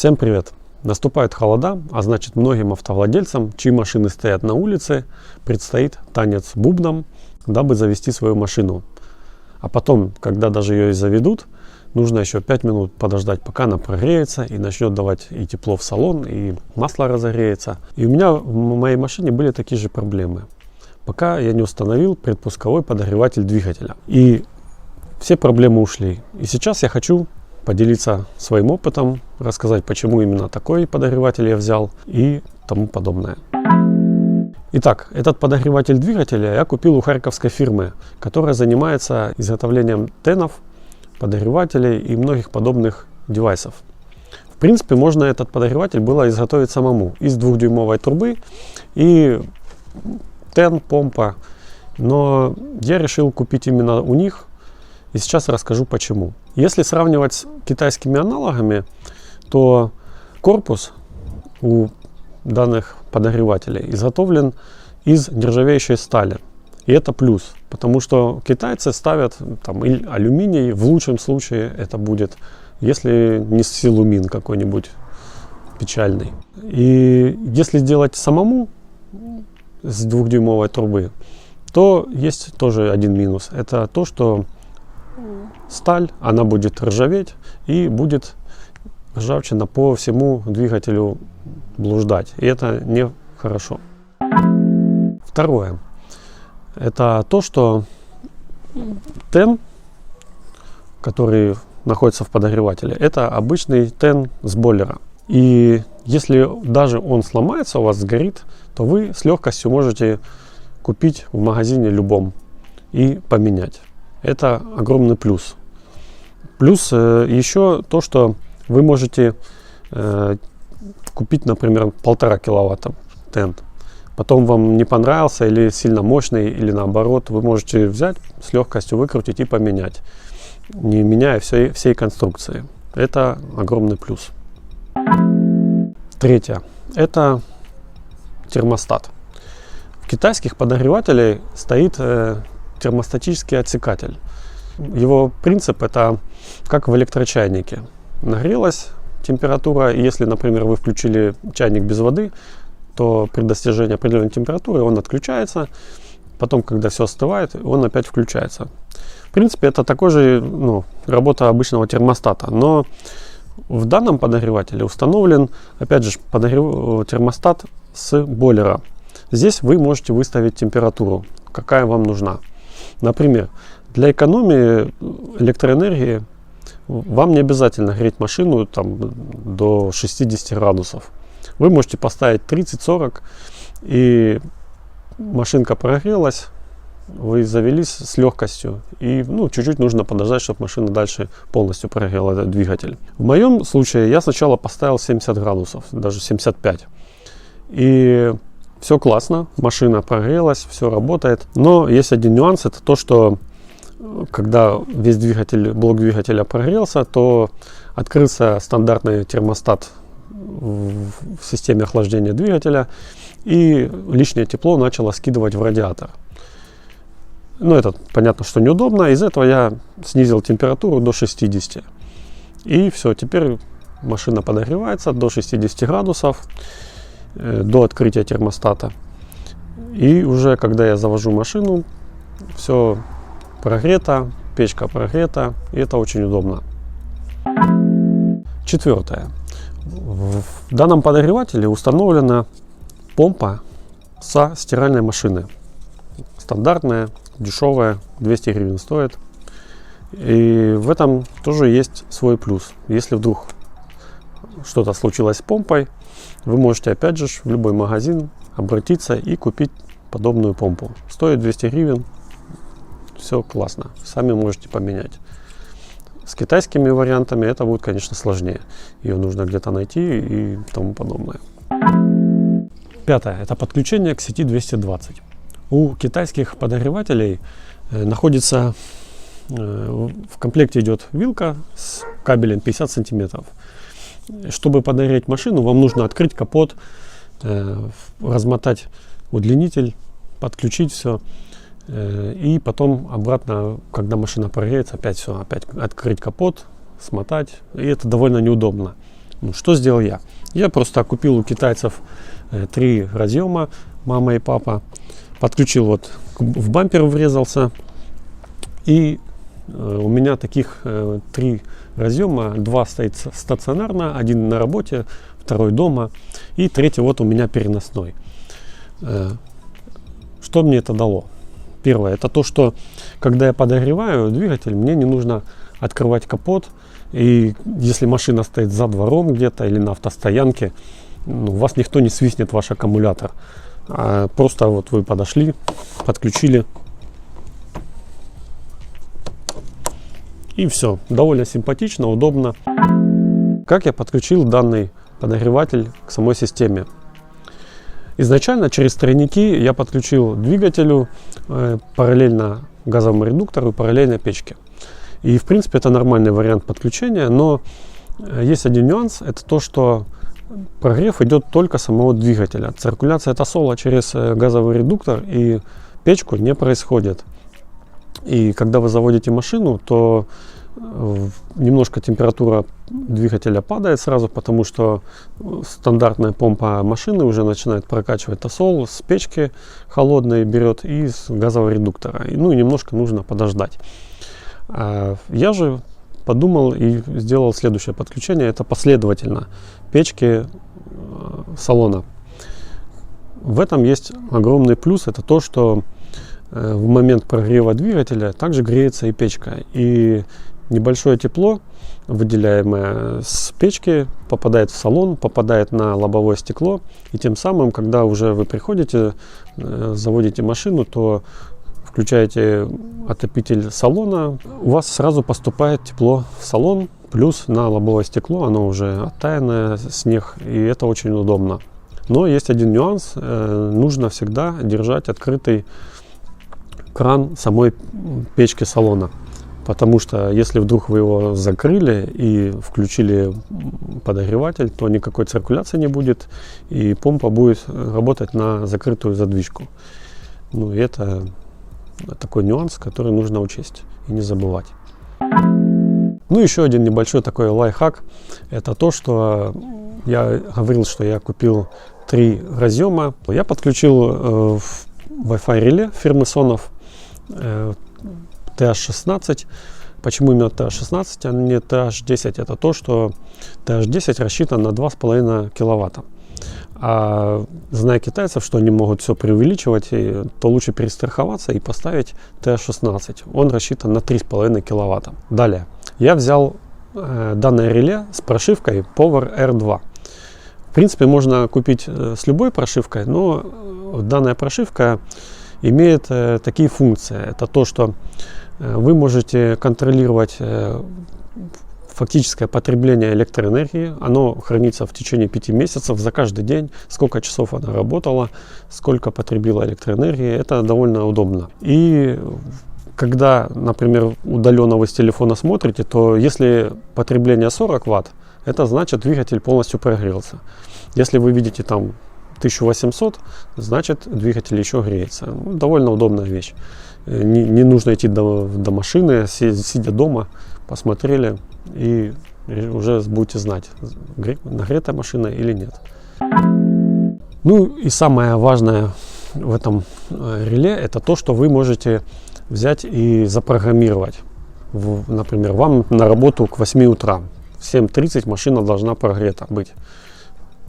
Всем привет! Наступают холода, а значит многим автовладельцам, чьи машины стоят на улице, предстоит танец бубном, дабы завести свою машину. А потом, когда даже ее и заведут, нужно еще 5 минут подождать, пока она прогреется и начнет давать и тепло в салон, и масло разогреется. И у меня в моей машине были такие же проблемы, пока я не установил предпусковой подогреватель двигателя. И все проблемы ушли. И сейчас я хочу поделиться своим опытом, рассказать, почему именно такой подогреватель я взял и тому подобное. Итак, этот подогреватель двигателя я купил у харьковской фирмы, которая занимается изготовлением тенов, подогревателей и многих подобных девайсов. В принципе, можно этот подогреватель было изготовить самому из 2-дюймовой трубы и тен, помпа, но я решил купить именно у них. И сейчас расскажу почему. Если сравнивать с китайскими аналогами, то корпус у данных подогревателей изготовлен из нержавеющей стали. И это плюс, потому что китайцы ставят там алюминий, в лучшем случае это будет, если не силумин какой-нибудь печальный. И если делать самому с 2-дюймовой трубы, то есть тоже один минус. Это то, что сталь, она будет ржаветь и будет ржавчина по всему двигателю блуждать. И это не хорошо. Второе. Это то, что тен, который находится в подогревателе, это обычный тен с бойлера. И если даже он сломается, у вас сгорит, то вы с легкостью можете купить в магазине любом и поменять. Это огромный плюс. Плюс еще то, что вы можете купить, например, 1,5 киловатта тен. Потом вам не понравился или сильно мощный, или наоборот, вы можете взять, с легкостью выкрутить и поменять, не меняя всей конструкции. Это огромный плюс. Третье. Это термостат. В китайских подогревателей стоит термостатический отсекатель. Его принцип это как в электрочайнике. Нагрелась температура, и если, например, вы включили чайник без воды, то при достижении определенной температуры он отключается. Потом, когда все остывает, он опять включается. В принципе, это такой же работа обычного термостата. Но в данном подогревателе установлен, опять же, термостат с бойлера. Здесь вы можете выставить температуру, какая вам нужна. Например, для экономии электроэнергии вам не обязательно греть машину до 60 градусов. Вы можете поставить 30-40, и машинка прогрелась, вы завелись с легкостью, и чуть-чуть нужно подождать, чтобы машина дальше полностью прогрела этот двигатель. В моем случае я сначала поставил 70 градусов, даже 75. И все классно, машина прогрелась, все работает. Но есть один нюанс, это то, что когда весь блок двигателя прогрелся, то открылся стандартный термостат в системе охлаждения двигателя, и лишнее тепло начало скидывать в радиатор. Это понятно, что неудобно. Из-за этого я снизил температуру до 60. И все, теперь машина подогревается до 60 градусов. До открытия термостата. И уже когда я завожу машину, все прогрето, печка прогрета, и это очень удобно. Четвертое. В данном подогревателе установлена помпа со стиральной машины. Стандартная, дешевая, 200 гривен стоит. И в этом тоже есть свой плюс. Если вдруг что-то случилось с помпой, вы можете опять же в любой магазин обратиться и купить подобную помпу. Стоит 200 гривен. Все классно. Сами можете поменять. С китайскими вариантами это будет, конечно, сложнее. Ее нужно где-то найти и тому подобное. Пятое. Это подключение к сети 220. У китайских подогревателей находится в комплекте идет вилка с кабелем 50 сантиметров. Чтобы подогреть машину, вам нужно открыть капот, размотать удлинитель, подключить все. И потом обратно, когда машина прогреется, опять открыть капот, смотать. И это довольно неудобно. Ну, что сделал я? Я просто купил у китайцев 3 разъема, мама и папа, подключил вот в бампер, врезался, и у меня таких 3 разъема, 2 стоит стационарно, 1 на работе, 2 дома, и 3 вот у меня переносной. Что мне это дало? Первое, это то, что когда я подогреваю двигатель, мне не нужно открывать капот, и если машина стоит за двором где-то или на автостоянке, у вас никто не свистнет ваш аккумулятор. Просто вот вы подошли, подключили, и все. Довольно симпатично, удобно. Как я подключил данный подогреватель к самой системе? Изначально через тройники я подключил двигателю параллельно газовому редуктору и параллельно печке. И в принципе это нормальный вариант подключения, но есть один нюанс, это то, что прогрев идет только самого двигателя. Циркуляция тосола через газовый редуктор и печку не происходит. И когда вы заводите машину, то немножко температура двигателя падает сразу, потому что стандартная помпа машины уже начинает прокачивать тосол с печки холодной, берет и с газового редуктора. Ну и немножко нужно подождать. Я же подумал и сделал следующее подключение. Это последовательно печки салона. В этом есть огромный плюс. Это то, что в момент прогрева двигателя также греется и печка. И небольшое тепло, выделяемое с печки, попадает в салон, попадает на лобовое стекло. И тем самым, когда уже вы приходите, заводите машину, то включаете отопитель салона, у вас сразу поступает тепло в салон, плюс на лобовое стекло, оно уже оттаянное, снег, и это очень удобно. Но есть один нюанс, нужно всегда держать открытый кран самой печки салона, потому что если вдруг вы его закрыли и включили подогреватель, то никакой циркуляции не будет, и помпа будет работать на закрытую задвижку. Ну и это такой нюанс, который нужно учесть и не забывать. Ну, еще один небольшой такой лайфхак, это то, что я говорил, что я купил 3 разъема. Я подключил Wi-Fi реле фирмы Sonov TH16. Почему именно TH16, а не TH10? Это то, что TH10 рассчитан на 2,5 киловатта. А зная китайцев, что они могут все преувеличивать, то лучше перестраховаться и поставить TH16. Он рассчитан на 3,5 киловатта. Далее, я взял данное реле с прошивкой Power R2. В принципе, можно купить с любой прошивкой, но данная прошивка имеет такие функции. Это то, что вы можете контролировать фактическое потребление электроэнергии. Оно хранится в течение 5 месяцев за каждый день, сколько часов она работала, сколько потребила электроэнергии. Это довольно удобно. И когда, например, удаленно вы с телефона смотрите, то если потребление 40 Вт, это значит, двигатель полностью прогрелся. Если вы видите там 1800, значит, двигатель еще греется. Ну, довольно удобная вещь. Не нужно идти до машины, сидя дома, посмотрели и уже будете знать, нагретая машина или нет. Ну и самое важное в этом реле, это то, что вы можете взять и запрограммировать. Например, вам на работу к 8 утра. В 7:30 машина должна прогрета быть.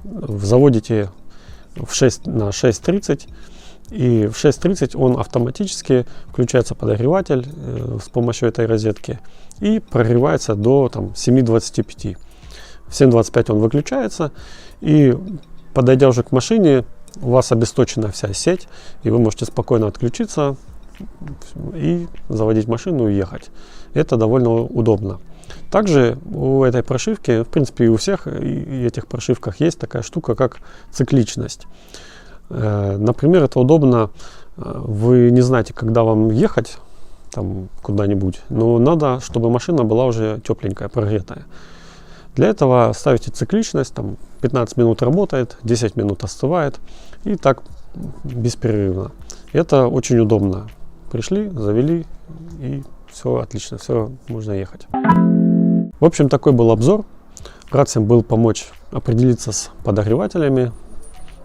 Заводите на 6:30, и в 6:30 он автоматически включается подогреватель с помощью этой розетки и прогревается до 7:25. В 7:25 он выключается, и подойдя уже к машине, у вас обесточена вся сеть, и вы можете спокойно отключиться и заводить машину и ехать. Это довольно удобно. Также у этой прошивки, в принципе и у всех этих прошивках есть такая штука, как цикличность. Например, это удобно, вы не знаете, когда вам ехать куда-нибудь, но надо, чтобы машина была уже тепленькая, прогретая. Для этого ставите цикличность, 15 минут работает, 10 минут остывает, и так беспрерывно. Это очень удобно. Пришли, завели, и все отлично, все, можно ехать. В общем, такой был обзор Рад всем был помочь определиться с подогревателями,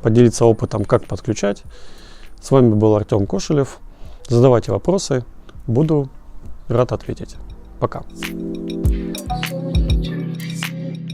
поделиться опытом, как подключать. С вами был Артем Кошелев. Задавайте вопросы, буду рад ответить. Пока.